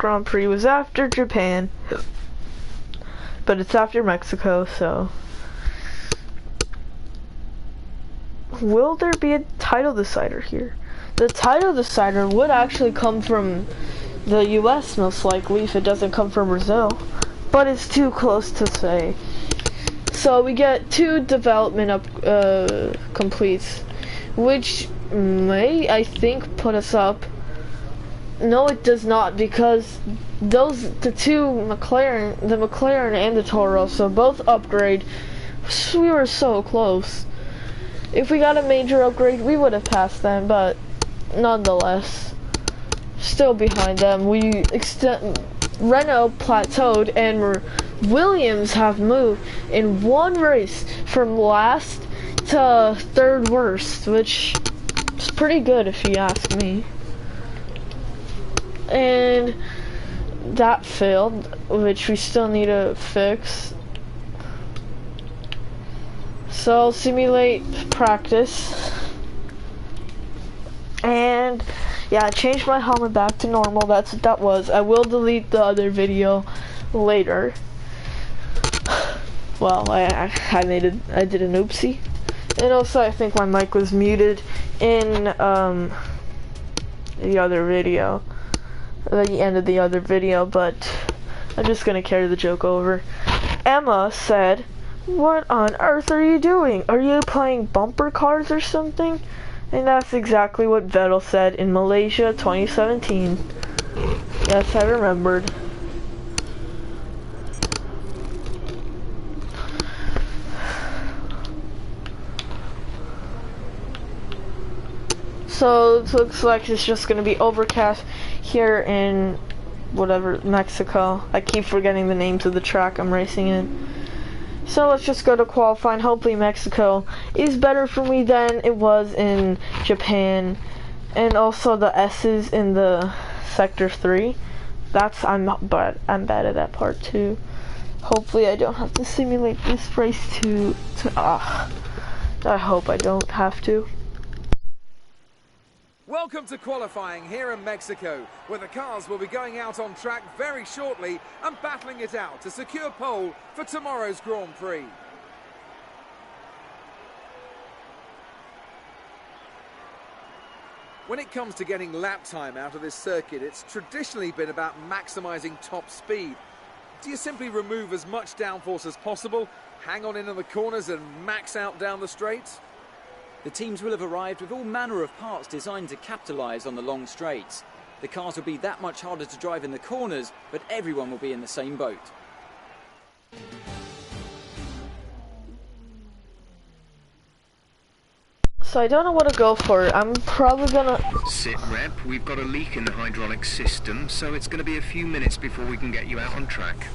Grand Prix was after Japan, but it's after Mexico, so. Will there be a title decider here? The title decider would actually come from the US most likely if it doesn't come from Brazil, but it's too close to say. So we get 2 development completes, which may, I think, put us up. No, it does not, because the McLaren and the Toro Rosso both upgrade. We were so close. If we got a major upgrade, we would have passed them, but nonetheless, still behind them. Renault plateaued, and Williams have moved in 1 race from last to 3rd worst, which is pretty good if you ask me. And that failed, which we still need to fix. So simulate practice. And yeah, I changed my helmet back to normal. That's what that was. I will delete the other video later. Well, I did an oopsie. And also I think my mic was muted in the other video. The end of the other video, but I'm just gonna carry the joke over. Emma said, "What on earth are you doing? Are you playing bumper cars or something?" And that's exactly what Vettel said in Malaysia 2017. Yes, I remembered. So it looks like it's just gonna be overcast here in whatever, Mexico. I keep forgetting the names of the track I'm racing in. So let's just go to qualifying. Hopefully Mexico is better for me than it was in Japan. And also the S's in the Sector 3. I'm bad at that part too. Hopefully I don't have to simulate this race I hope I don't have to. Welcome to qualifying here in Mexico, where the cars will be going out on track very shortly and battling it out to secure pole for tomorrow's Grand Prix. When it comes to getting lap time out of this circuit, it's traditionally been about maximising top speed. Do you simply remove as much downforce as possible, hang on into the corners and max out down the straights? The teams will have arrived with all manner of parts designed to capitalise on the long straights. The cars will be that much harder to drive in the corners, but everyone will be in the same boat. So I don't know what to go for. I'm probably gonna... Sit rep, we've got a leak in the hydraulic system, so it's gonna be a few minutes before we can get you out on track.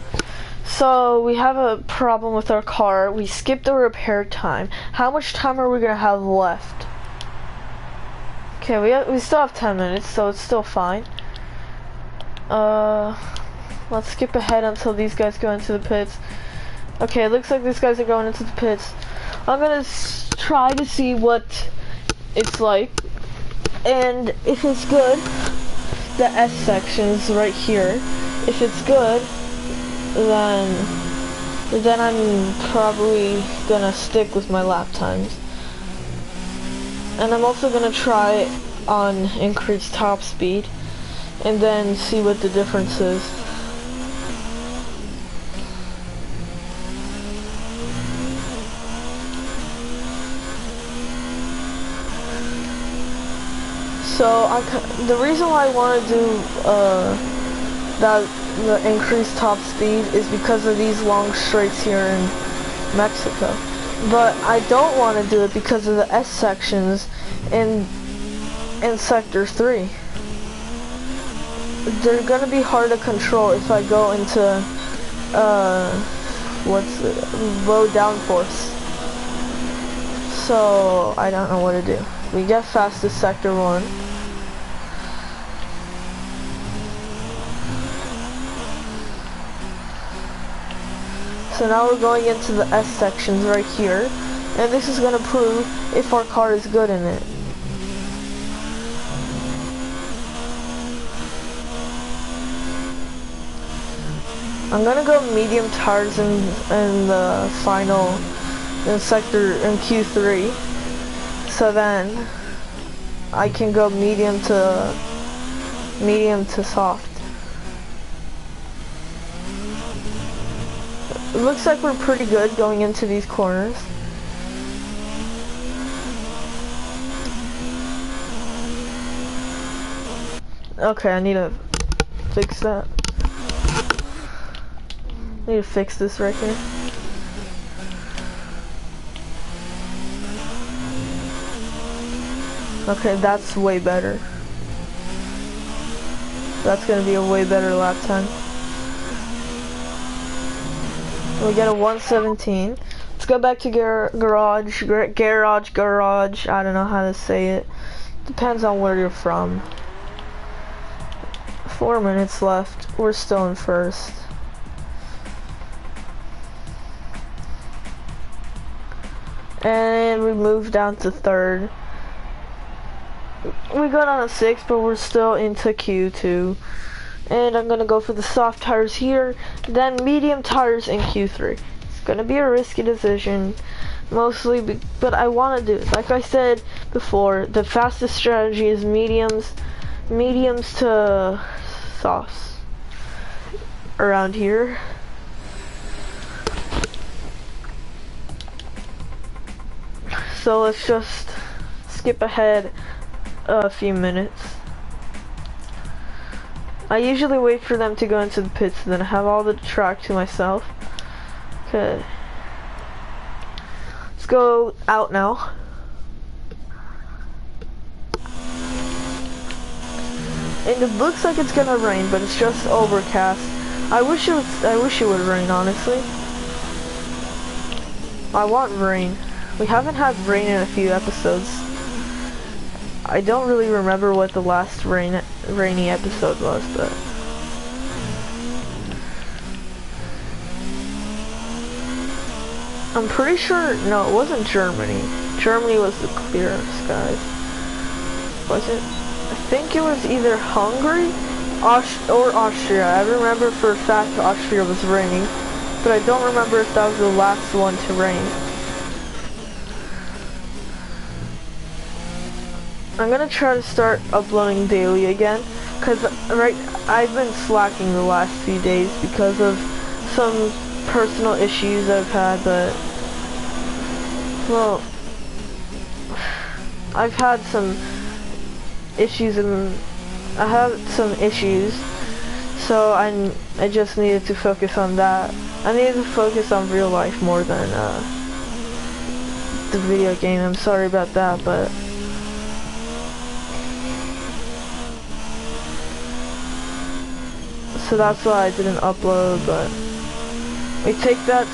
So we have a problem with our car. We skipped the repair time. How much time are we gonna have left? Okay, we still have 10 minutes, so it's still fine. Let's skip ahead until these guys go into the pits. Okay, it looks like these guys are going into the pits. I'm gonna try to see what it's like, and if it's good, the S section's right here. If it's good, then I'm probably gonna stick with my lap times. And I'm also gonna try on increased top speed and then see what the difference is. So the reason why I want to do the increased top speed is because of these long straights here in Mexico. But I don't want to do it because of the S sections in Sector 3. They're going to be hard to control if I go into low downforce. So I don't know what to do. We get fastest Sector 1. So now we're going into the S sections right here, and this is going to prove if our car is good in it. I'm gonna go medium tires in the final, in Q3. So then I can go medium to soft. It looks like we're pretty good going into these corners. Okay, I need to fix that. I need to fix this right here. Okay, that's way better. That's gonna be a way better lap time. We get a 117. Let's go back to garage. I don't know how to say it. Depends on where you're from. 4 minutes left. We're still in first. And we move down to third. We got on a 6, but we're still into Q2. And I'm gonna go for the soft tires here, then medium tires in Q3. It's gonna be a risky decision, mostly, but I wanna do it. Like I said before, the fastest strategy is mediums to softs around here. So let's just skip ahead a few minutes. I usually wait for them to go into the pits and then I have all the track to myself. Okay. Let's go out now. And it looks like it's gonna rain, but it's just overcast. I wish it would rain, honestly. I want rain. We haven't had rain in a few episodes. I don't really remember what the last rainy episode was, but I'm pretty sure, no, it wasn't Germany. Germany was the clear skies. Was it? I think it was either Hungary or Austria. I remember for a fact Austria was raining, but I don't remember if that was the last one to rain. I'm gonna try to start uploading daily again, cause I've been slacking the last few days because of some personal issues I've had, but well, I've had some issues and I have some issues, so I just needed to focus on that. I needed to focus on real life more than the video game. I'm sorry about that, but so that's why I didn't upload. But we take that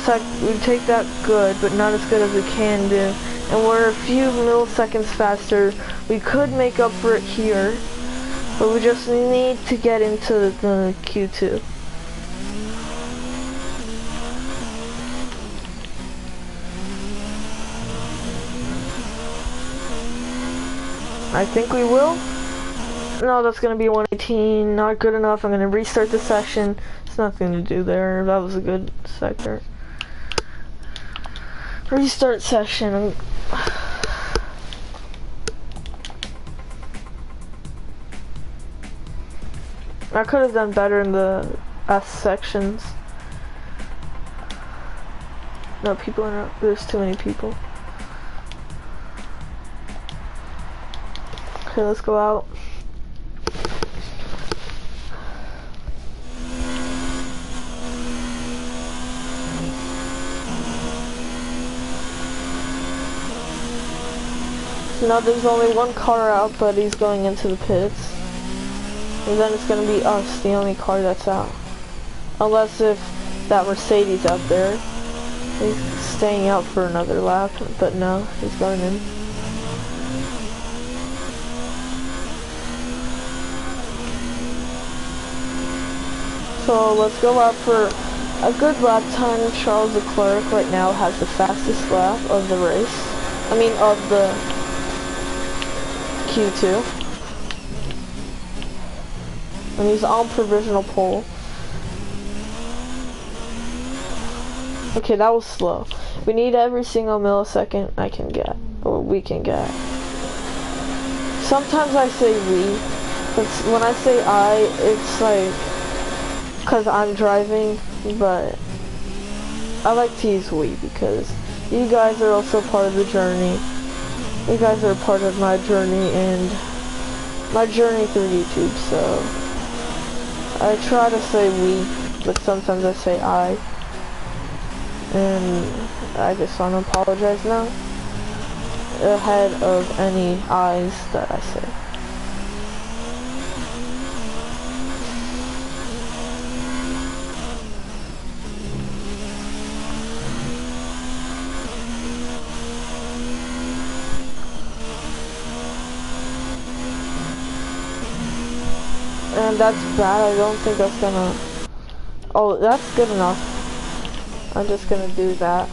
good, but not as good as we can do, and we're a few milliseconds faster. We could make up for it here, but we just need to get into the Q2. I think we will. No, that's gonna be 118, not good enough. I'm gonna restart the session. There's nothing to do there. That was a good sector. Restart session. I could have done better in the S sections. No, people are not, there's too many people. Okay, let's go out. Now there's only one car out, but he's going into the pits. And then it's gonna be us, the only car that's out. Unless if that Mercedes out there, he's staying out for another lap, but no, he's going in. So let's go out for a good lap time. Charles Leclerc right now has the fastest lap of the race. I mean of the Q2. And he's on provisional pole. Okay, that was slow. We need every single millisecond I can get, or we can get. Sometimes I say we, but when I say I, it's like, cause I'm driving, but I like to use we because you guys are also part of the journey. You guys are part of my journey and my journey through YouTube, so I try to say we, but sometimes I say I. And I just want to apologize now ahead of any I's that I say. And that's bad. I don't think that's gonna... Oh, that's good enough. I'm just gonna do that.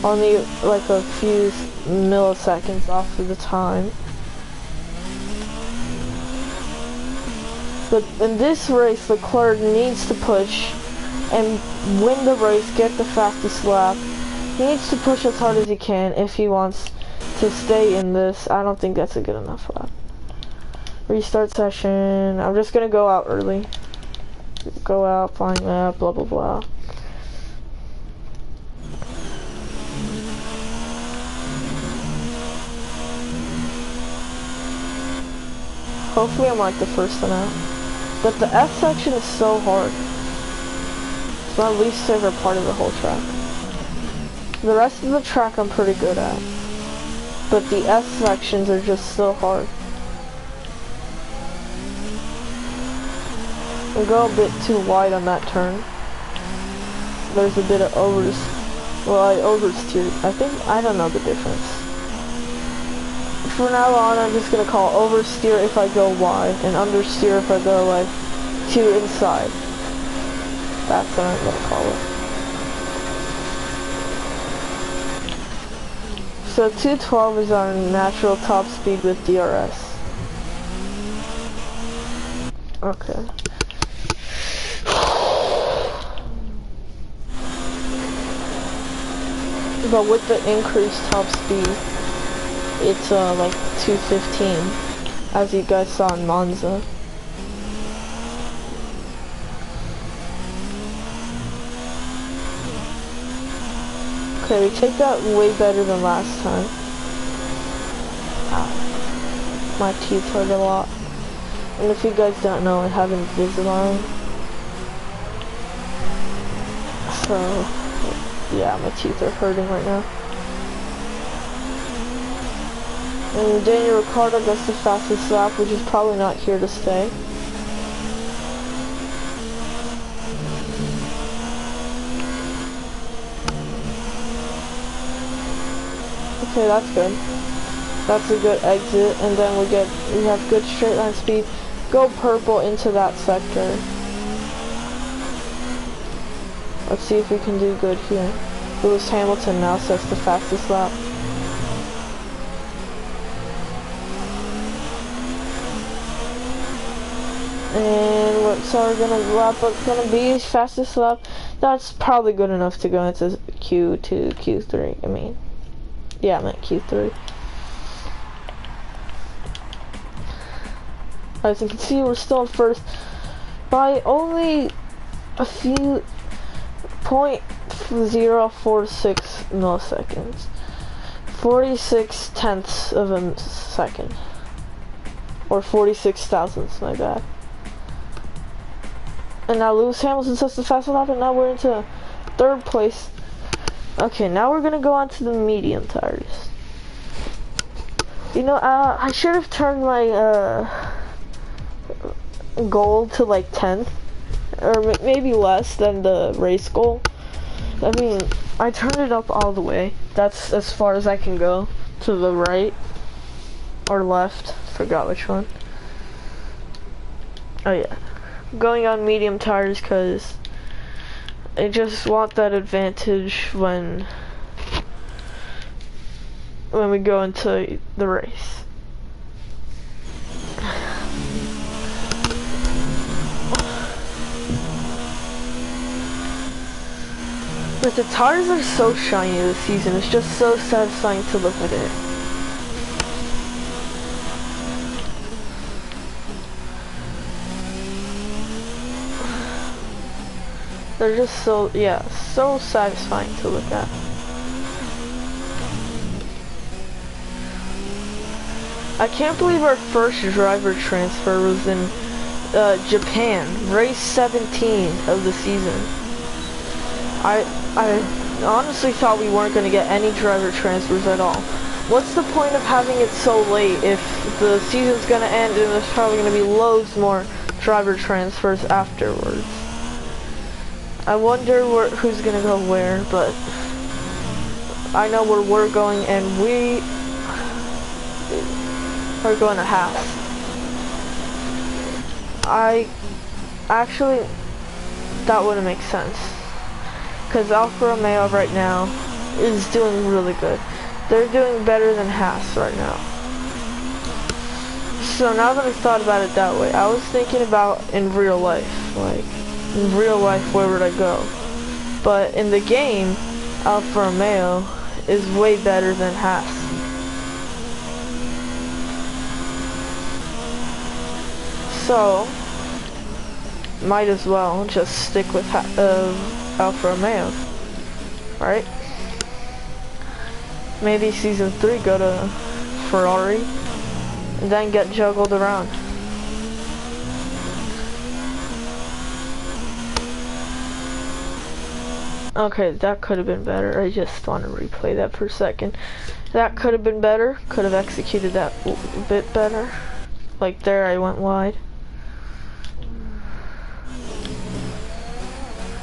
Only like a few milliseconds off of the time. But in this race, Leclerc needs to push and win the race, get the fastest lap. He needs to push as hard as he can if he wants to stay in this. I don't think that's a good enough lap. Restart session. I'm just gonna go out early. Go out, flying map, blah blah blah. Hopefully I'm like the first one out. But the F section is so hard. It's my least favorite part of the whole track. The rest of the track I'm pretty good at. But the F sections are just so hard. I go a bit too wide on that turn. There's a bit of well, I oversteered. I don't know the difference. For now on, I'm just gonna call oversteer if I go wide, and understeer if I go like to inside. That's what I'm gonna call it. So 212 is our natural top speed with DRS. Okay. But with the increased top speed, it's like 215, as you guys saw in Monza. Okay, we take that way better than last time. Ow. My teeth hurt a lot. And if you guys don't know, I have Invisalign. So, yeah, my teeth are hurting right now. And Daniel Ricciardo gets the fastest lap, which is probably not here to stay. Okay, that's good. That's a good exit, and then we have good straight line speed. Go purple into that sector. Let's see if we can do good here. Lewis Hamilton now sets the fastest lap. And what's our lap gonna be? Fastest lap? That's probably good enough to go into Q2, Q3. I mean, yeah, I meant Q3. As you can see, we're still in first by only a few 0.046 milliseconds. 46 tenths of a second. Or 46 thousandths, my bad. And now Lewis Hamilton sets the fastest lap, and now we're into third place. Okay, now we're gonna go on to the medium tires. You know, I should have turned my goal to like 10th, or maybe less than the race goal. I mean, I turned it up all the way. That's as far as I can go. To the right or left, forgot which one. Oh yeah, going on medium tires because I just want that advantage when we go into the race. But the tires are so shiny this season. It's just so satisfying to look at it. They're just so, yeah, so satisfying to look at. I can't believe our first driver transfer was in Japan, race 17 of the season. I honestly thought we weren't going to get any driver transfers at all. What's the point of having it so late if the season's going to end and there's probably going to be loads more driver transfers afterwards? I wonder who's going to go where, but I know where we're going, and we are going to Haas. That wouldn't make sense, because Alfa Romeo right now is doing really good. They're doing better than Haas right now. So now that I thought about it that way, I was thinking about in real life, like, in real life, where would I go? But in the game, Alfa Romeo is way better than Haas. So, might as well just stick with Alfa Romeo, right? Maybe season 3 go to Ferrari, and then get juggled around. Okay, that could have been better. I just want to replay that for a second. That could have been better. Could have executed that a bit better. Like there, I went wide.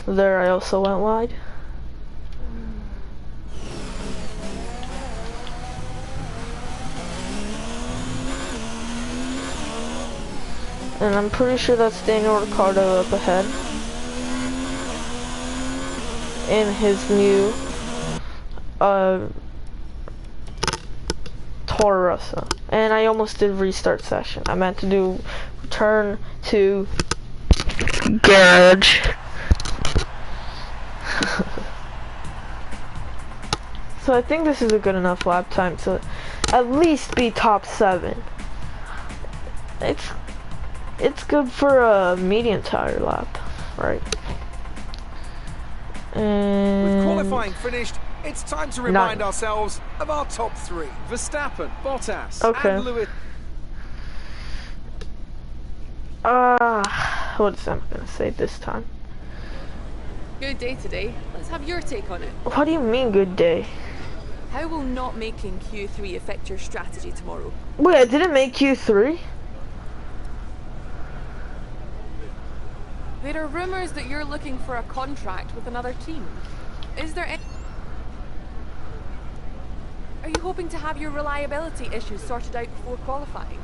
There, I also went wide. And I'm pretty sure that's Daniel Ricciardo up ahead in his new Toro Rosso. And I almost did restart session. I meant to do return to garage. So I think this is a good enough lap time to at least be top 7. It's good for a medium tire lap, right? And with qualifying finished, it's time to remind ourselves of our top 3. Verstappen, Bottas, and Lewis. What is I'm gonna say this time? Good day today. Let's have your take on it. What do you mean, good day? How will not making Q3 affect your strategy tomorrow? Wait, I didn't make Q3? There are rumors that you're looking for a contract with another team. Is there any... Are you hoping to have your reliability issues sorted out before qualifying?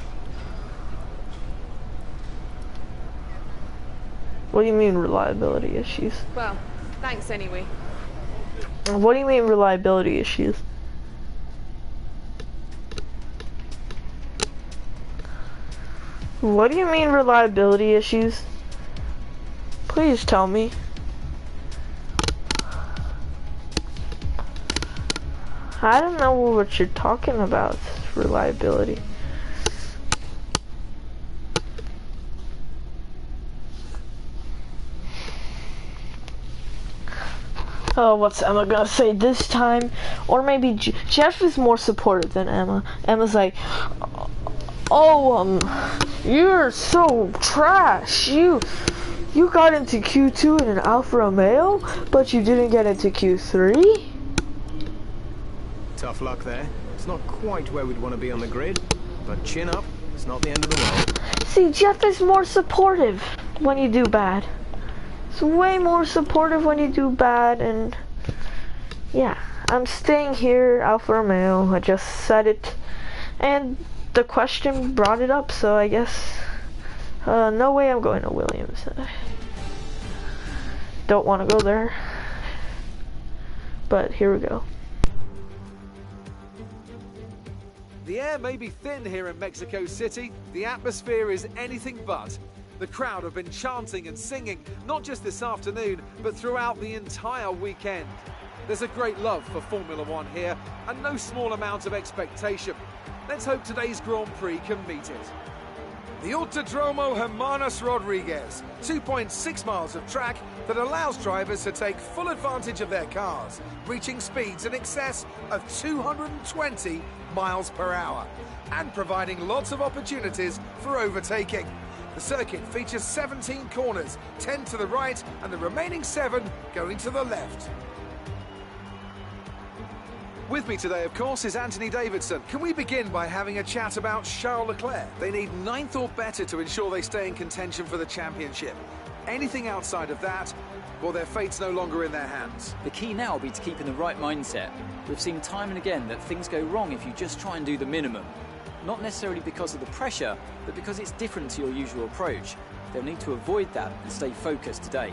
What do you mean reliability issues? Well, thanks anyway. What do you mean reliability issues? What do you mean reliability issues? Please tell me. I don't know what you're talking about, reliability. Oh, what's Emma gonna say this time? Or maybe Jeff is more supportive than Emma. Emma's like, oh, you're so trash. You got into Q2 in an Alfa Romeo, but you didn't get into Q3? Tough luck there. It's not quite where we'd want to be on the grid, but chin up, it's not the end of the world. See, Jeff is more supportive when you do bad. It's way more supportive when you do bad, and yeah, I'm staying here, Alfa Romeo. I just said it, and the question brought it up, so I guess no way I'm going to Williams. Don't want to go there, but here we go. The air may be thin here in Mexico City. The atmosphere is anything but. The crowd have been chanting and singing, not just this afternoon, but throughout the entire weekend. There's a great love for Formula One here, and no small amount of expectation. Let's hope today's Grand Prix can meet it. The Autodromo Hermanos Rodriguez, 2.6 miles of track that allows drivers to take full advantage of their cars, reaching speeds in excess of 220 miles per hour, and providing lots of opportunities for overtaking. The circuit features 17 corners, 10 to the right and the remaining 7 going to the left. With me today, of course, is Anthony Davidson. Can we begin by having a chat about Charles Leclerc? They need 9th or better to ensure they stay in contention for the championship. Anything outside of that, well, their fate's no longer in their hands. The key now will be to keep in the right mindset. We've seen time and again that things go wrong if you just try and do the minimum. Not necessarily because of the pressure, but because it's different to your usual approach. They'll need to avoid that and stay focused today.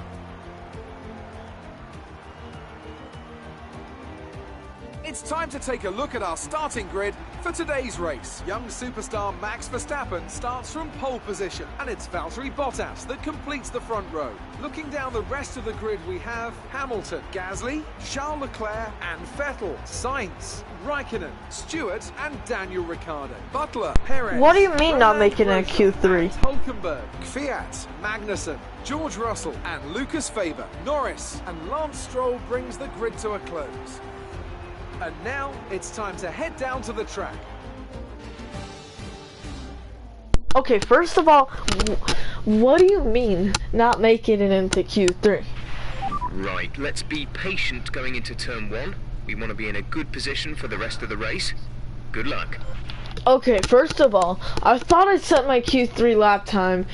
It's time to take a look at our starting grid for today's race. Young superstar Max Verstappen starts from pole position, and it's Valtteri Bottas that completes the front row. Looking down the rest of the grid, we have Hamilton, Gasly, Charles Leclerc and Vettel, Sainz, Raikkonen, Stewart and Daniel Ricciardo, Butler, Perez. What do you mean not Roland making it Grosjean, Q3? and Hülkenberg, Fiat, Magnussen, George Russell and Lucas Faber, Norris and Lance Stroll brings the grid to a close. And now it's time to head down to the track. Okay, first of all, what do you mean not making it into Q3? Right, let's be patient going into turn 1. We want to be in a good position for the rest of the race. Good luck. Okay, first of all, I thought I set my Q3 lap time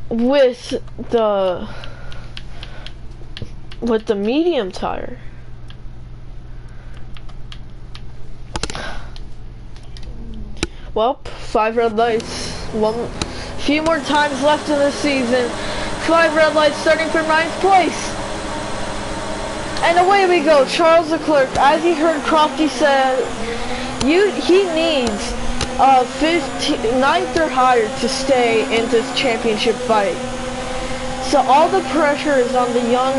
with the medium tire. Well, 5 red lights. Few more times left in the season. 5 red lights starting from 9th place. And away we go. Charles Leclerc, as you heard Crofty say, he needs 9th or higher to stay in this championship fight. So all the pressure is on the young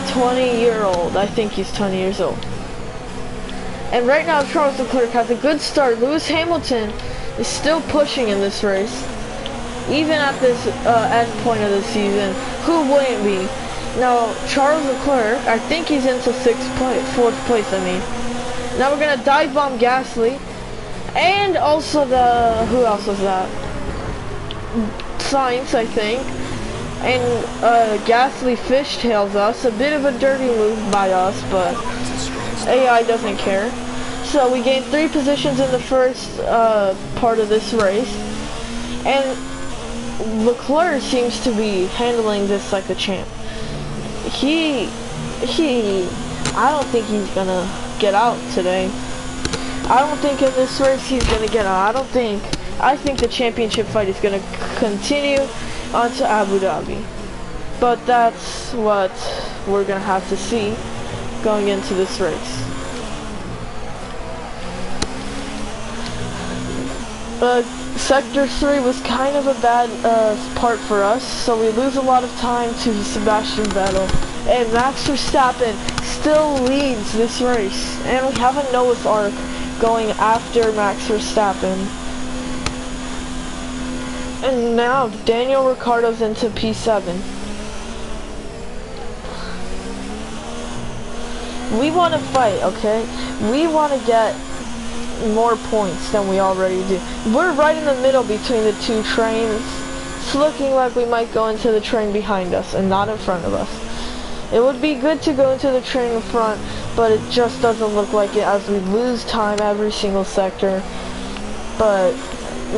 20-year-old. I think he's 20 years old. And right now, Charles Leclerc has a good start. Lewis Hamilton is still pushing in this race. Even at this end point of the season, who wouldn't be? Now, Charles Leclerc, I think he's into 4th place, I mean. Now we're going to dive bomb Gasly. And also who else was that? Sainz, I think. And Gasly fishtails us. A bit of a dirty move by us, but AI doesn't care. So we gained 3 positions in the first part of this race, and Leclerc seems to be handling this like a champ. I don't think he's gonna get out today. I don't think in this race he's gonna get out. I think the championship fight is gonna continue onto Abu Dhabi. But that's what we're gonna have to see going into this race. Sector 3 was kind of a bad part for us, so we lose a lot of time to Sebastian Vettel. And Max Verstappen still leads this race, and we have a Noah's Ark going after Max Verstappen. And now Daniel Ricciardo's into P7. We want to fight, okay? We want to get more points than we already do. We're right in the middle between the 2 trains. It's looking like we might go into the train behind us and not in front of us. It would be good to go into the train in front, but it just doesn't look like it as we lose time every single sector. But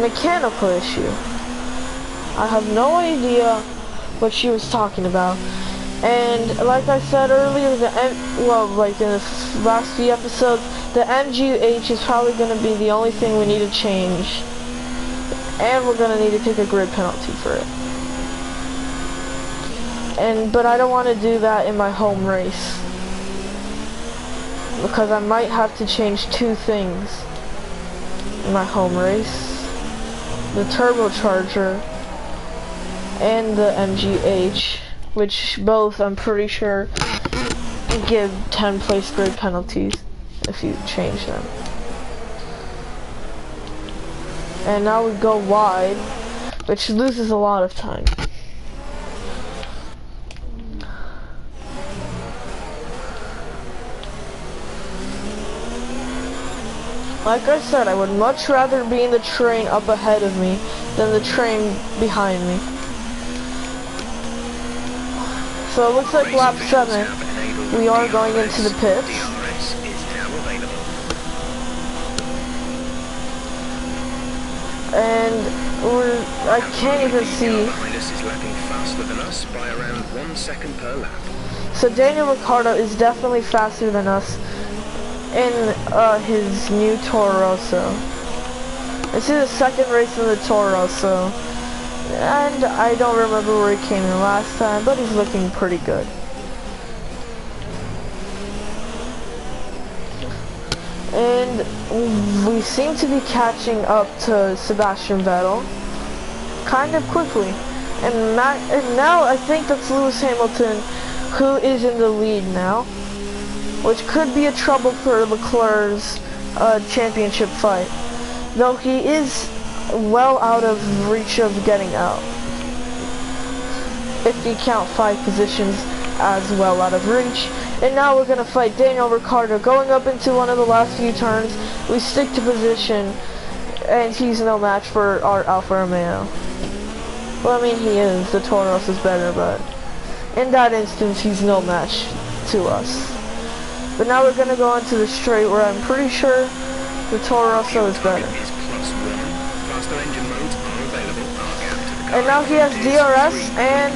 mechanical issue. I have no idea what she was talking about. And like I said earlier, like in the last few episodes, the MGH is probably going to be the only thing we need to change. And we're going to need to take a grid penalty for it. But I don't want to do that in my home race, because I might have to change 2 things in my home race. The turbocharger and the MGH, which both I'm pretty sure give 10 place grid penalties if you change them. And now we go wide, which loses a lot of time. Like I said, I would much rather be in the train up ahead of me than the train behind me. So it looks like lap 7, we are going into the pits. And I can't even see. So Daniel Ricciardo is definitely faster than us in his new Toro Rosso. This is his second race in the Toro Rosso, and I don't remember where he came in last time, but he's looking pretty good. And we seem to be catching up to Sebastian Vettel kind of quickly. And now I think that's Lewis Hamilton who is in the lead now, which could be a trouble for Leclerc's championship fight, though he is well out of reach of getting out, if you count 5 positions as well out of reach. And now we're gonna fight Daniel Ricciardo going up into one of the last few turns. We stick to position, and he's no match for our Alfa Romeo. Well, I mean, he is. The Toro Rosso is better, but in that instance, he's no match to us. But now we're gonna go into the straight where I'm pretty sure the Toro Rosso is better. And now he has DRS, and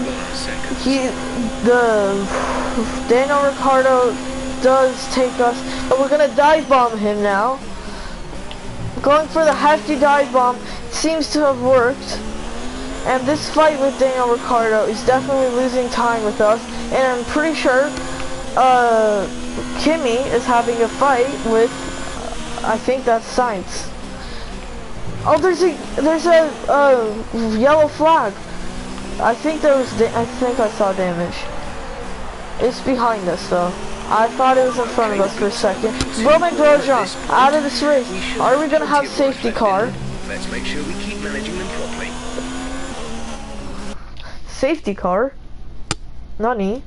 Daniel Ricciardo does take us, but we're gonna dive bomb him now. Going for the hefty dive bomb seems to have worked. And this fight with Daniel Ricciardo is definitely losing time with us, and I'm pretty sure Kimi is having a fight with, I think that's Sainz. Oh, there's a yellow flag. I think I saw damage. It's behind us though. I thought it was in front of us for a second. Romain Grosjean out of this race. Are we gonna have safety car? Let's make sure we keep managing them properly. Safety car? Nani?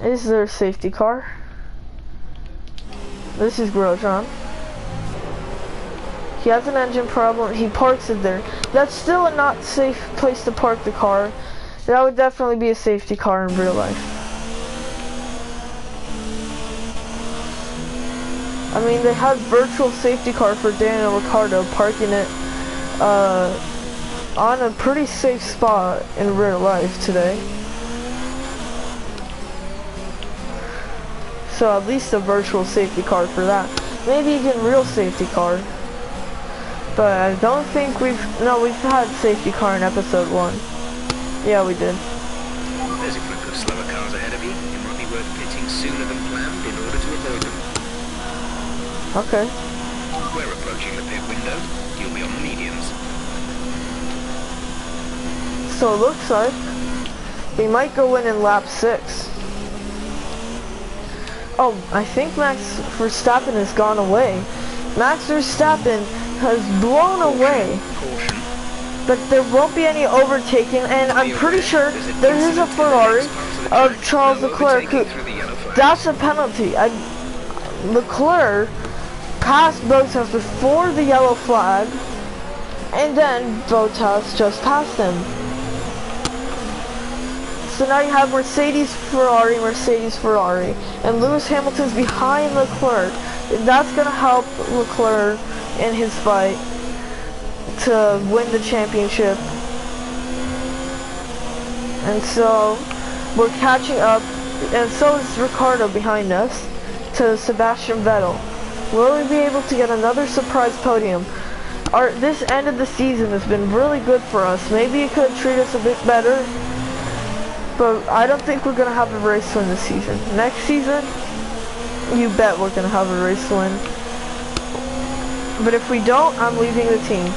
Is there a safety car? This is Grosjean. He has an engine problem. He parks it there. That's still a not safe place to park the car. That would definitely be a safety car in real life. I mean, they had virtual safety car for Daniel Ricciardo, parking it on a pretty safe spot in real life today. So at least a virtual safety car for that. Maybe even real safety car. But I don't think we've had safety car in episode 1. Yeah, we did. There's a group of slower cars ahead of you. It might be worth pitting sooner than planned in order to avoid them. Okay. We're approaching the pit window. You'll be on the mediums. So it looks like we might go in lap 6. Oh, I think Max Verstappen has gone away. Max Verstappen has blown away. Caution. But there won't be any overtaking, and I'm pretty sure there is a Ferrari of Charles Leclerc. That's a penalty. Leclerc passed Bottas before the yellow flag, and then Bottas just passed him. So now you have Mercedes, Ferrari, and Lewis Hamilton's behind Leclerc. That's going to help Leclerc in his fight to win the championship. And so we're catching up, and so is Ricciardo behind us, to Sebastian Vettel. Will we be able to get another surprise podium? This end of the season has been really good for us. Maybe it could treat us a bit better, but I don't think we're going to have a race win this season. Next season, you bet we're going to have a race win. But if we don't, I'm leaving the team.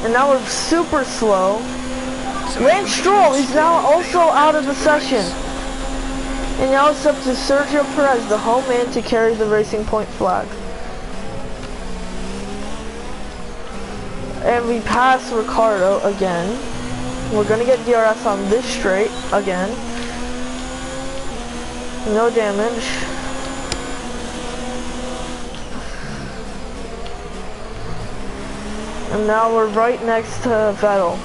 And now we're super slow. Lance Stroll is now also out of the session. And now it's up to Sergio Perez, the home man, to carry the Racing Point flag. And we pass Ricardo again. We're gonna get DRS on this straight again. No damage. And now we're right next to Vettel.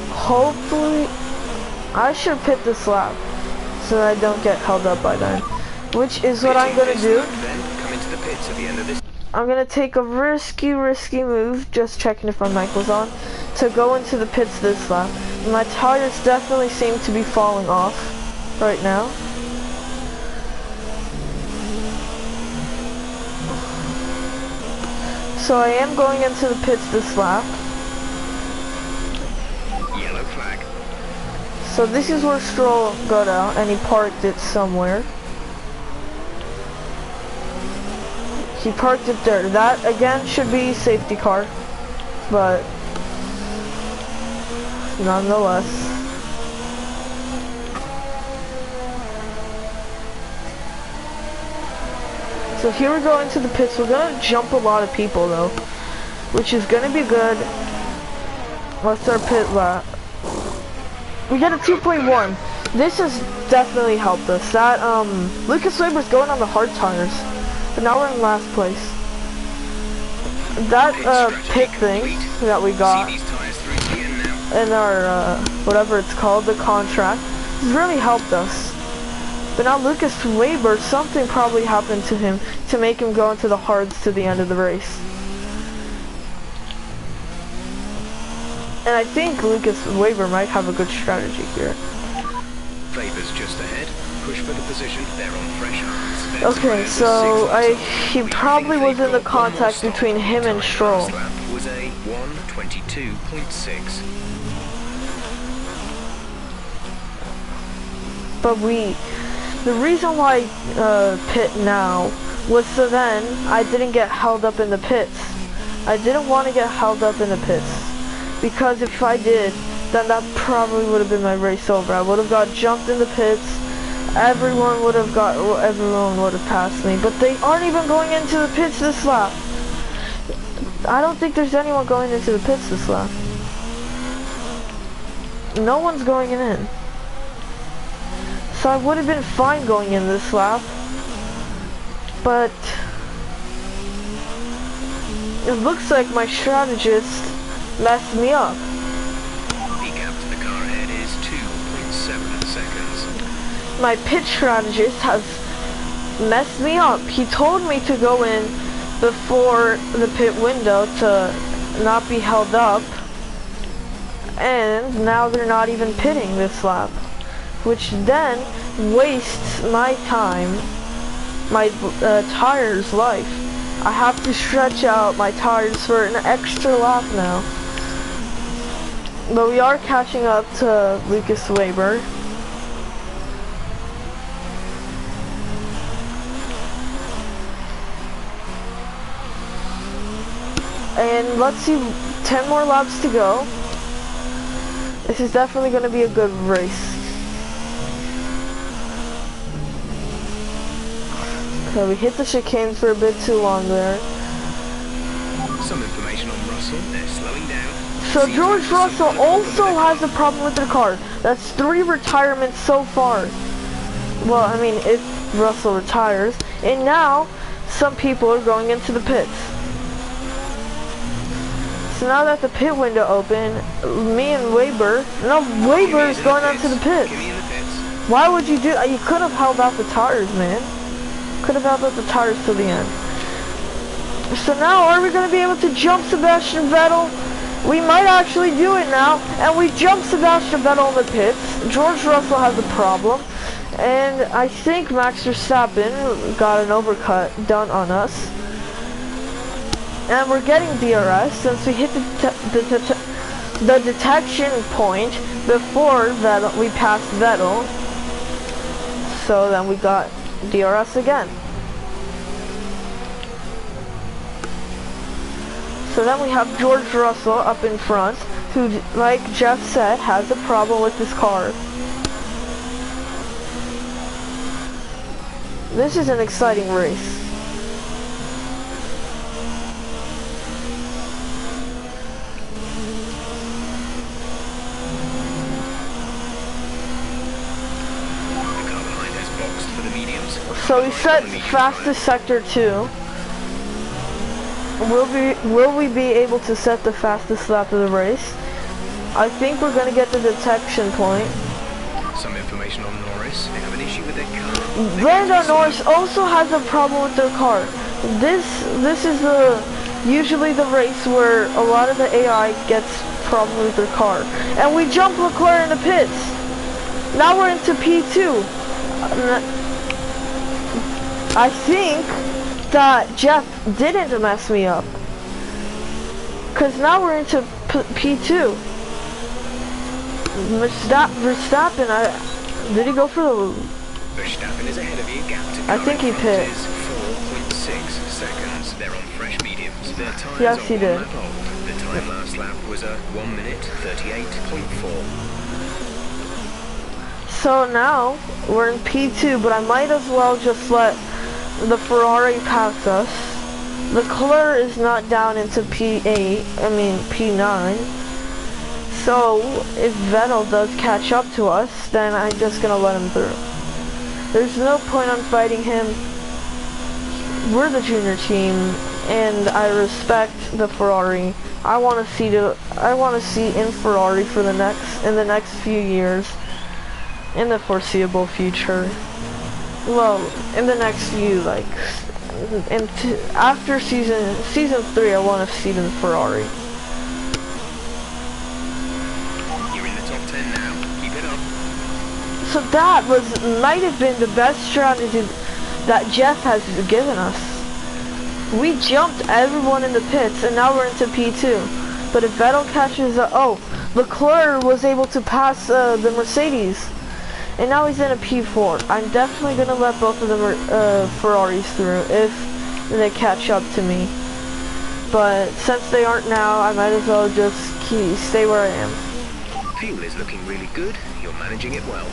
Hopefully, I should pit this lap so that I don't get held up by then. Which is what I'm gonna do. Come into the pits at the end of this. I'm gonna take a risky move, just checking if my mic was on, to go into the pits this lap. My tires definitely seem to be falling off right now. So I am going into the pits this lap. Yellow flag. So this is where Stroll got out, and he parked it somewhere. He parked it there. That again should be safety car, but nonetheless. So here we go into the pits. We're gonna jump a lot of people though, which is gonna be good. What's our pit lap? We got a 2.1. This has definitely helped us. That Lucas Weber's going on the hard tires. But now we're in last place. That pit thing that we got in our whatever it's called, the contract, has really helped us. But now Lucas Weber, something probably happened to him to make him go into the hards to the end of the race. And I think Lucas Weber might have a good strategy here. Weber's just ahead. Push for the position. They're on fresh hards. Okay, so he probably was in the contact between him and Stroll. Was a 1:22.6. But the reason why pit now was so then I didn't get held up in the pits. I didn't want to get held up in the pits, because if I did, then that probably would have been my race over. I would have got jumped in the pits. Everyone would have passed me, but they aren't even going into the pits this lap. I don't think there's anyone going into the pits this lap. No one's going in. So I would have been fine going in this lap, but it looks like my strategist messed me up. The gap to the car ahead is 2.7 seconds. My pit strategist has messed me up. He told me to go in before the pit window to not be held up, and now they're not even pitting this lap, which then wastes my time, my tire's life. I have to stretch out my tires for an extra lap now. But we are catching up to Lucas Weber. And let's see, 10 more laps to go. This is definitely going to be a good race. Okay, we hit the chicane for a bit too long there. Some information on Russell. They're slowing down. So George Russell also has a problem with their car. That's 3 retirements so far. Well, I mean, if Russell retires. And now, some people are going into the pits. So now that the pit window open, me and Weber, Weber is going onto the pits. Why would you do? You could have held out the tires, man. Could have held out the tires till the end. So now, are we going to be able to jump Sebastian Vettel? We might actually do it now, and we jump Sebastian Vettel in the pits. George Russell has a problem, and I think Max Verstappen got an overcut done on us. And we're getting DRS since we hit the detection point before Vettel, we passed Vettel. So then we got DRS again. So then we have George Russell up in front, who, like Jeff said, has a problem with his car. This is an exciting race. So we set fastest sector 2. Will we be able to set the fastest lap of the race? I think we're gonna get the detection point. Some information on Norris. They have an issue with their car. Lando Norris also has a problem with their car. This is usually the race where a lot of the AI gets problem with their car. And we jump Leclerc in the pits. Now we're into P2. I think that Jeff didn't mess me up. Cause now we're into P2. Verstappen, did he go for the... Verstappen is ahead of you. Gap to I think he pit. 4.6 seconds. They're on fresh mediums. Their tires Yes, he did. The time last lap was a 1 minute 38.4. So now we're in P2, but I might as well just let the Ferrari pass us. Leclerc is not down into P9. So if Vettel does catch up to us, then I'm just gonna let him through. There's no point on fighting him. We're the junior team, and I respect the Ferrari. I want to see in Ferrari for in the next few years, in the foreseeable future. Well, in the next few, like, after season 3, I want to see the Ferrari. You're in the top 10 now. Keep it up. So that might have been the best strategy that Jeff has given us. We jumped everyone in the pits, and now we're into P2. But if Vettel catches, Leclerc was able to pass the Mercedes. And now he's in a P4. I'm definitely going to let both of the Ferraris through if they catch up to me. But since they aren't now, I might as well just stay where I am. Fuel is looking really good. You're managing it well.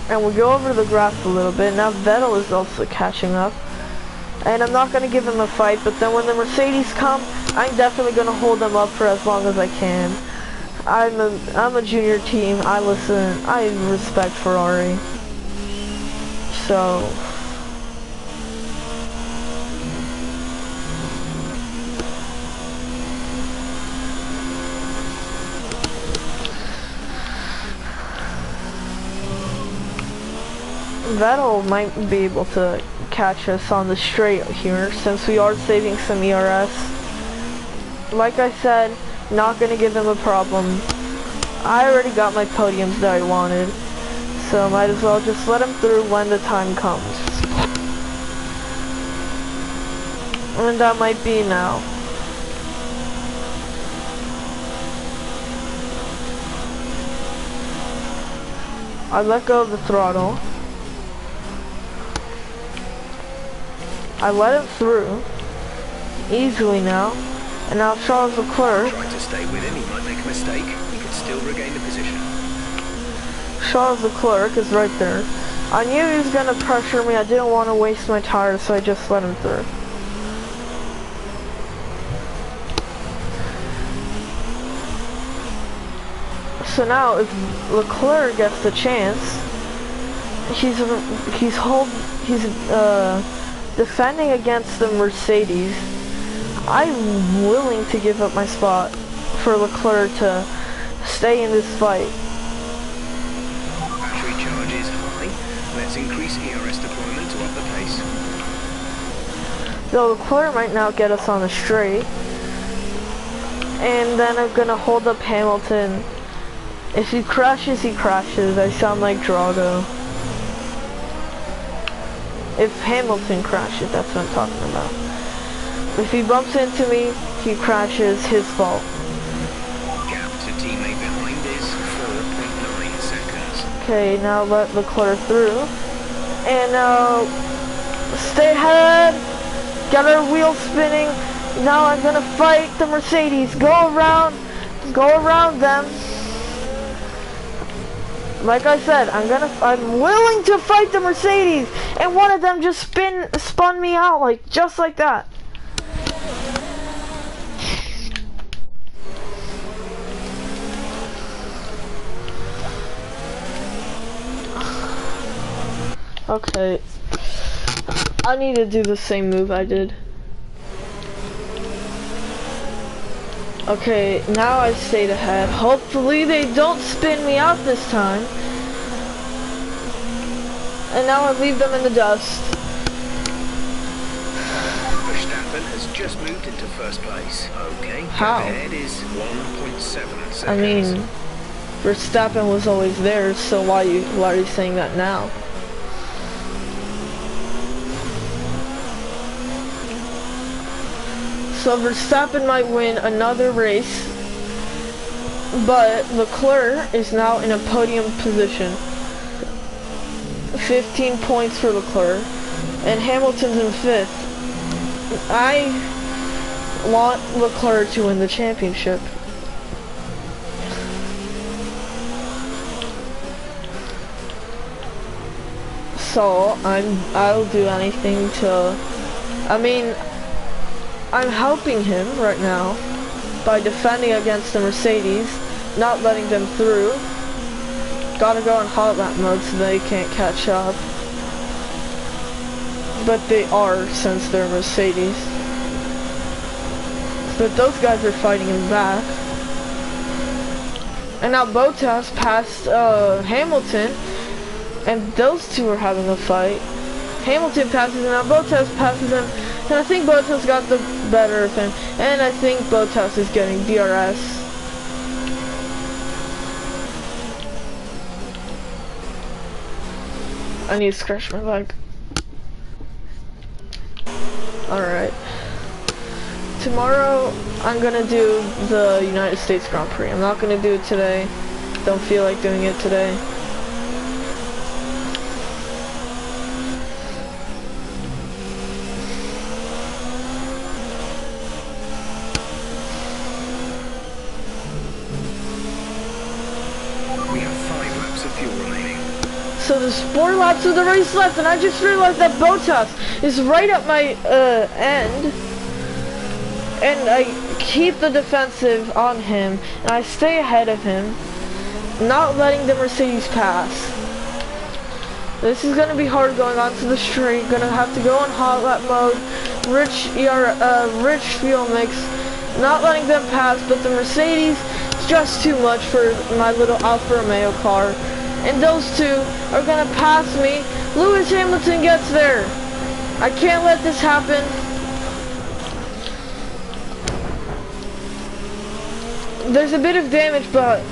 And we go over the graph a little bit. Now Vettel is also catching up. And I'm not going to give him a fight, but then when the Mercedes come, I'm definitely going to hold them up for as long as I can. I'm a junior team. I respect Ferrari. So Vettel might be able to catch us on the straight here since we are saving some ERS. Like I said, not gonna give him a problem. I already got my podiums that I wanted, so might as well just let him through when the time comes. And that might be now. I let go of the throttle. I let him through easily now. And now Charles Leclerc. Try to stay with him, he might make a mistake. He could still regain the position. Charles Leclerc is right there. I knew he was gonna pressure me. I didn't want to waste my tires, so I just let him through. So now, if Leclerc gets the chance, he's defending against the Mercedes. I'm willing to give up my spot for Leclerc to stay in this fight. Battery charge is high. Let's increase ERS deployment to up the pace. Though Leclerc might now get us on the straight. And then I'm gonna hold up Hamilton. If he crashes, he crashes. I sound like Drago. If Hamilton crashes, that's what I'm talking about. If he bumps into me, he crashes, his fault. Gap to teammate behind is 4.9 seconds. Okay, now let Leclerc through. And stay ahead. Got our wheels spinning. Now I'm gonna fight the Mercedes. Go around them. Like I said, I'm willing to fight the Mercedes, and one of them just spun me out just like that. Okay, I need to do the same move I did. Okay, now I stayed ahead. Hopefully they don't spin me out this time. And now I leave them in the dust. Verstappen has just moved into first place. Okay, How? ahead is 1.7 seconds. I mean, Verstappen was always there, so why are you saying that now? So Verstappen might win another race, but Leclerc is now in a podium position. 15 points for Leclerc, and Hamilton's in 5th. I want Leclerc to win the championship. So I'll do anything to, I'm helping him right now by defending against the Mercedes, not letting them through. Gotta go in hot lap mode so they can't catch up. But they are, since they're Mercedes. But those guys are fighting him back. And now Bottas passed Hamilton, and those two are having a fight. Hamilton passes him, now Bottas passes him, and I think Bottas got the better of him, and I think Bottas is getting DRS. I need to scratch my leg. Alright. Tomorrow, I'm gonna do the United States Grand Prix. I'm not gonna do it today. Don't feel like doing it today. We have 5 laps of fuel remaining. So there's 4 laps of the race left, and I just realized that Bottas is right at my end. And I keep the defensive on him, and I stay ahead of him, not letting the Mercedes pass. This is gonna be hard going onto the straight. Gonna have to go on hot lap mode, rich fuel mix, not letting them pass, but the Mercedes is just too much for my little Alfa Romeo car. And those two are gonna pass me. Lewis Hamilton gets there. I can't let this happen. There's a bit of damage, but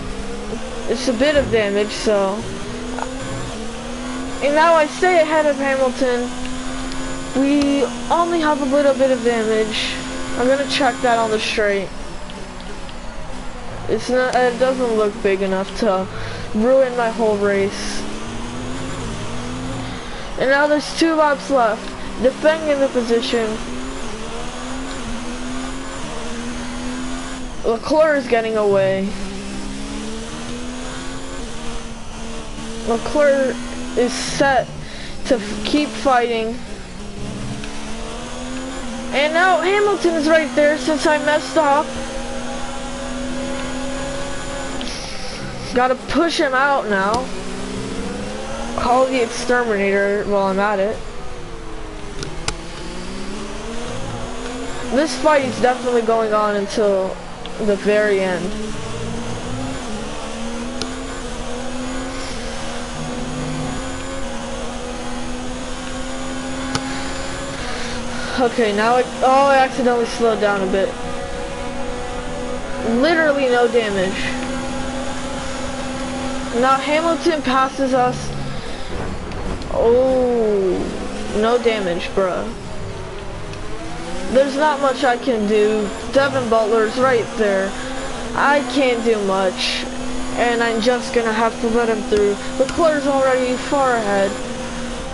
it's a bit of damage, so. And now I stay ahead of Hamilton. We only have a little bit of damage. I'm gonna check that on the straight. It's not, it doesn't look big enough to ruin my whole race. And now there's 2 laps left, defending the position. Leclerc is getting away. Leclerc is set to keep fighting. And now Hamilton is right there since I messed up. Gotta push him out now. Call the exterminator while I'm at it. This fight is definitely going on until the very end. Okay, now I accidentally slowed down a bit. Literally no damage. Now Hamilton passes us. Oh, no damage, bruh. There's not much I can do. Devin Butler's right there. I can't do much. And I'm just gonna have to let him through. Leclerc's already far ahead.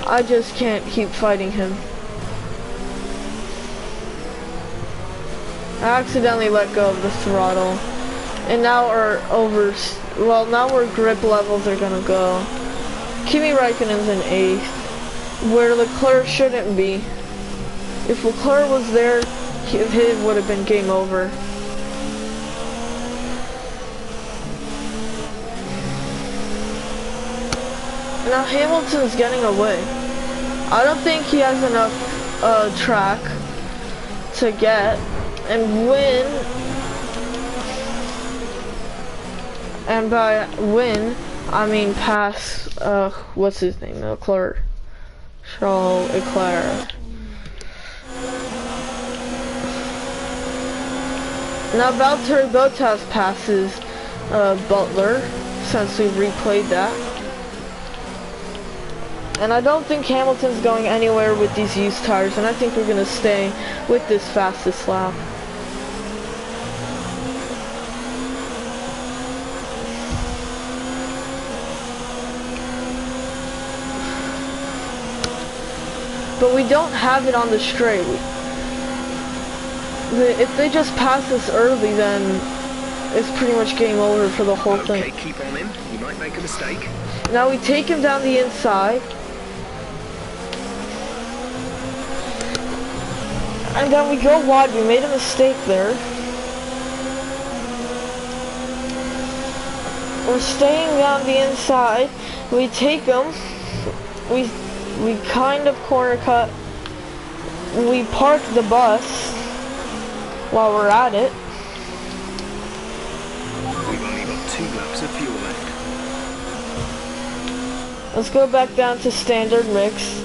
I just can't keep fighting him. I accidentally let go of the throttle. And now now our grip levels are gonna go. Kimi Räikkönen's in 8th, where Leclerc shouldn't be. If Leclerc was there, his would have been game over. Now Hamilton's getting away. I don't think he has enough track to get and win. And by win, I mean pass, what's his name? Leclerc. Charles Leclerc. Now Valtteri Bottas passes Butler, since we replayed that. And I don't think Hamilton's going anywhere with these used tires, and I think we're gonna stay with this fastest lap. But we don't have it on the straight. If they just pass us early, then it's pretty much game over for the whole thing. Okay, keep on him. You might make a mistake. Now we take him down the inside. And then we go wide. We made a mistake there. We're staying down the inside. We take him. We kind of corner cut. We park the bus while we're at it. We've only got 2 laps of fuel left. Let's go back down to standard mix.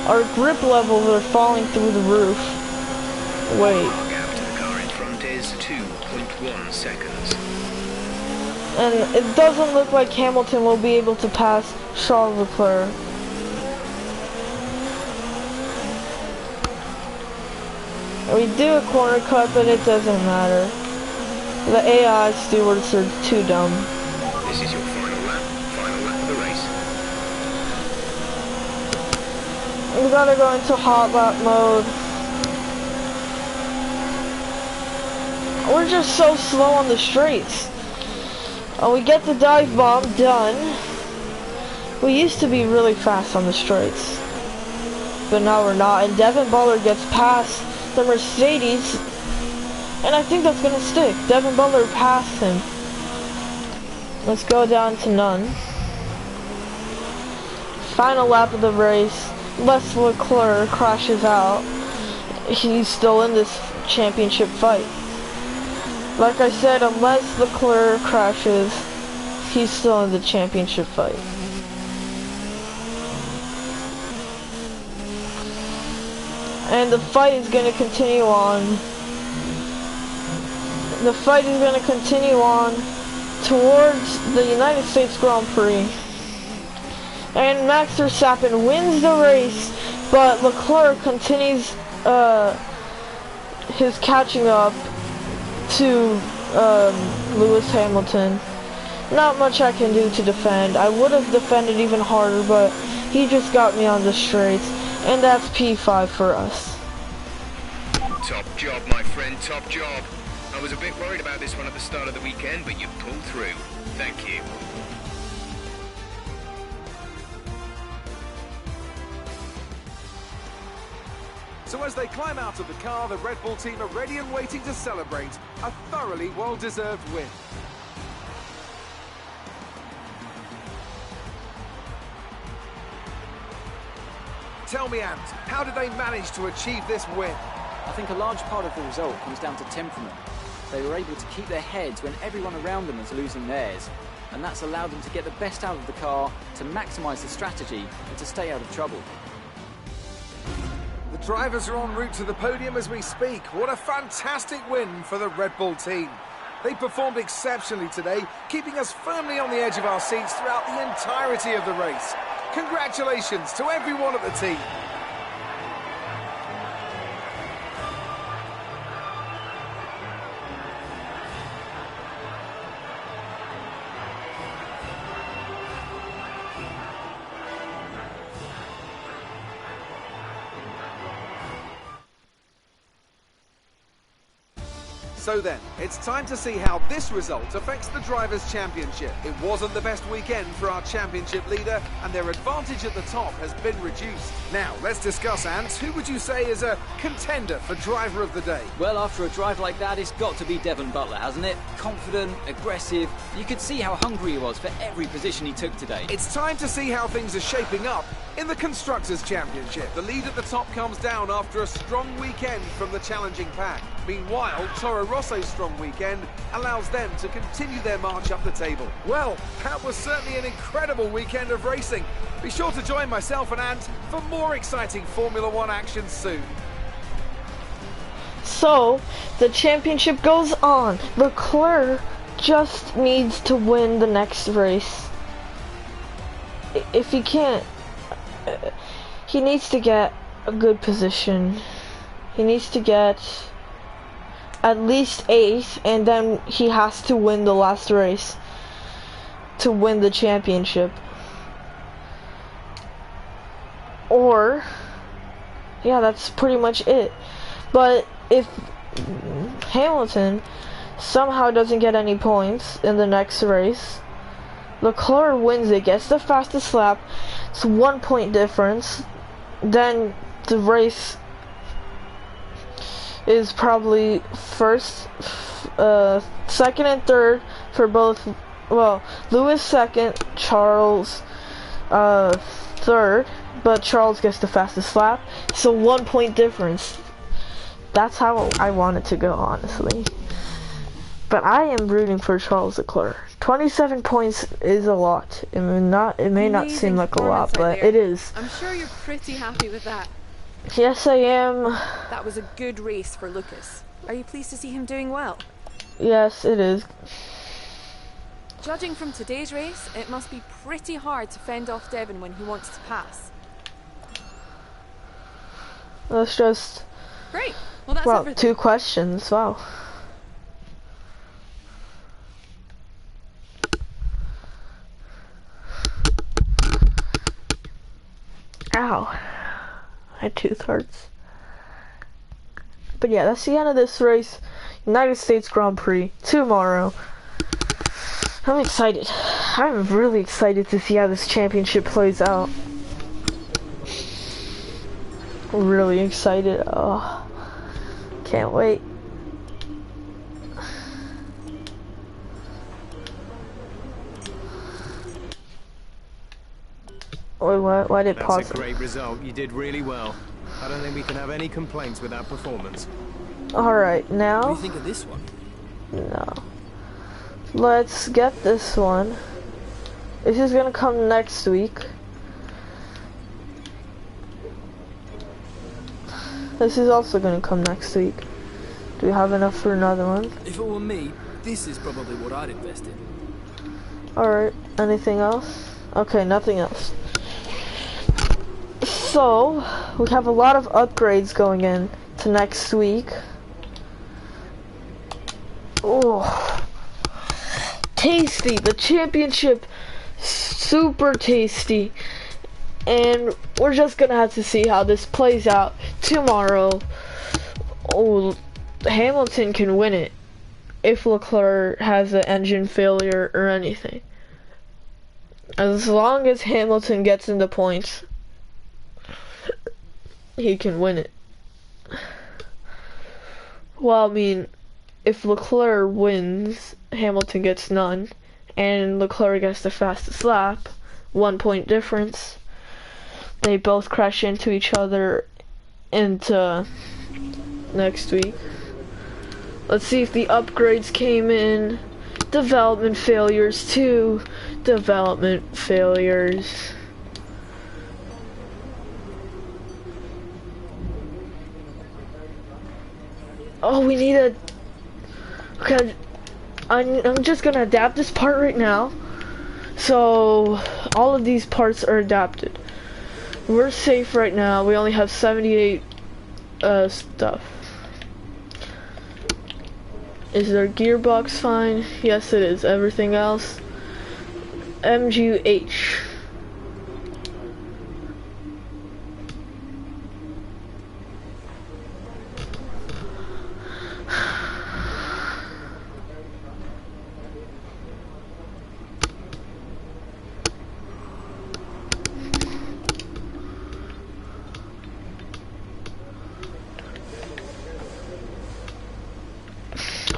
Our grip levels are falling through the roof. Wait. Gap to the car in front is 2.1 seconds. And it doesn't look like Hamilton will be able to pass Charles Leclerc. We do a corner cut, but it doesn't matter. The AI stewards are too dumb. This is your final lap of the race. We gotta go into hot lap mode. We're just so slow on the straights. We get the dive bomb done. We used to be really fast on the straights, but now we're not. And Devin Butler gets past the Mercedes, and I think that's gonna stick. Devin Butler passed him. Let's go down to none. Final lap of the race. Les Leclerc crashes out. He's still in this championship fight. Like I said, unless Leclerc crashes, he's still in the championship fight. And the fight is going to continue on. The fight is going to continue on towards the United States Grand Prix. And Max Verstappen wins the race, but Leclerc continues his catching up to Lewis Hamilton. Not much I can do to defend. I would have defended even harder, but he just got me on the straights, and that's P5 for us. Top job, my friend, top job. I was a bit worried about this one at the start of the weekend, but you pulled through. Thank you. So as they climb out of the car, the Red Bull team are ready and waiting to celebrate a thoroughly well-deserved win. Tell me, Ant, how did they manage to achieve this win? I think a large part of the result comes down to temperament. They were able to keep their heads when everyone around them was losing theirs, and that's allowed them to get the best out of the car, to maximise the strategy, and to stay out of trouble. The drivers are en route to the podium as we speak. What a fantastic win for the Red Bull team. They performed exceptionally today, keeping us firmly on the edge of our seats throughout the entirety of the race. Congratulations to everyone at the team. So then, it's time to see how this result affects the Drivers' Championship. It wasn't the best weekend for our championship leader, and their advantage at the top has been reduced. Now, let's discuss, Ants. Who would you say is a contender for Driver of the Day? Well, after a drive like that, it's got to be Devon Butler, hasn't it? Confident, aggressive. You could see how hungry he was for every position he took today. It's time to see how things are shaping up in the Constructors' Championship. The lead at the top comes down after a strong weekend from the challenging pack. Meanwhile, Toro Rosso's strong weekend allows them to continue their march up the table. Well, that was certainly an incredible weekend of racing. Be sure to join myself and Ant for more exciting Formula One action soon. So, the championship goes on. Leclerc just needs to win the next race. If he can't, he needs to get a good position. He needs to get at least 8th, and then he has to win the last race to win the championship. Or, yeah, that's pretty much it. But if Hamilton somehow doesn't get any points in the next race, Leclerc wins it, gets the fastest lap, it's 1 point difference, then the race is probably second and third for both, well, Lewis second, Charles third, but Charles gets the fastest lap, so 1 point difference. That's how I want it to go, honestly. But I am rooting for Charles Leclerc. 27 points is a lot. It may not seem like a lot, but it is. I'm sure you're pretty happy with that. Yes, I am. That was a good race for Lucas. Are you pleased to see him doing well? Yes, it is. Judging from today's race, it must be pretty hard to fend off Devon when he wants to pass. Let's just... Great. Well, that's Well, everything. 2 questions. Wow. Ow. My tooth hurts. But yeah, that's the end of this race. United States Grand Prix tomorrow. I'm excited. I'm really excited to see how this championship plays out. Really excited. Oh, can't wait. Wait, why did it pause? That's a great result. You did really well. I don't think we can have any complaints with that performance. Alright, now... What do you think of this one? No. Let's get this one. This is gonna come next week. This is also gonna come next week. Do we have enough for another one? If it were me, this is probably what I'd invest in. Alright, anything else? Okay, nothing else. So, we have a lot of upgrades going in to next week. Oh, tasty! The championship, super tasty. And we're just gonna have to see how this plays out tomorrow. Oh, Hamilton can win it if Leclerc has an engine failure or anything. As long as Hamilton gets in the points, he can win it. Well, I mean, if Leclerc wins, Hamilton gets none, and Leclerc gets the fastest lap, 1 point difference. They both crash into each other into next week. Let's see if the upgrades came in. Development failures too. Development failures. Oh, we need a... Okay, I'm just gonna adapt this part right now. So, all of these parts are adapted. We're safe right now. We only have 78 stuff. Is their gearbox fine? Yes, it is. Everything else? MGH.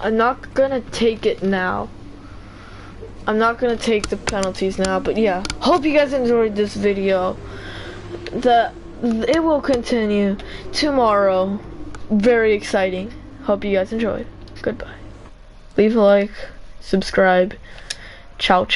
I'm not gonna take it now. I'm not gonna take the penalties now, but yeah. Hope you guys enjoyed this video. It will continue tomorrow. Very exciting. Hope you guys enjoyed. Goodbye. Leave a like, subscribe. Ciao.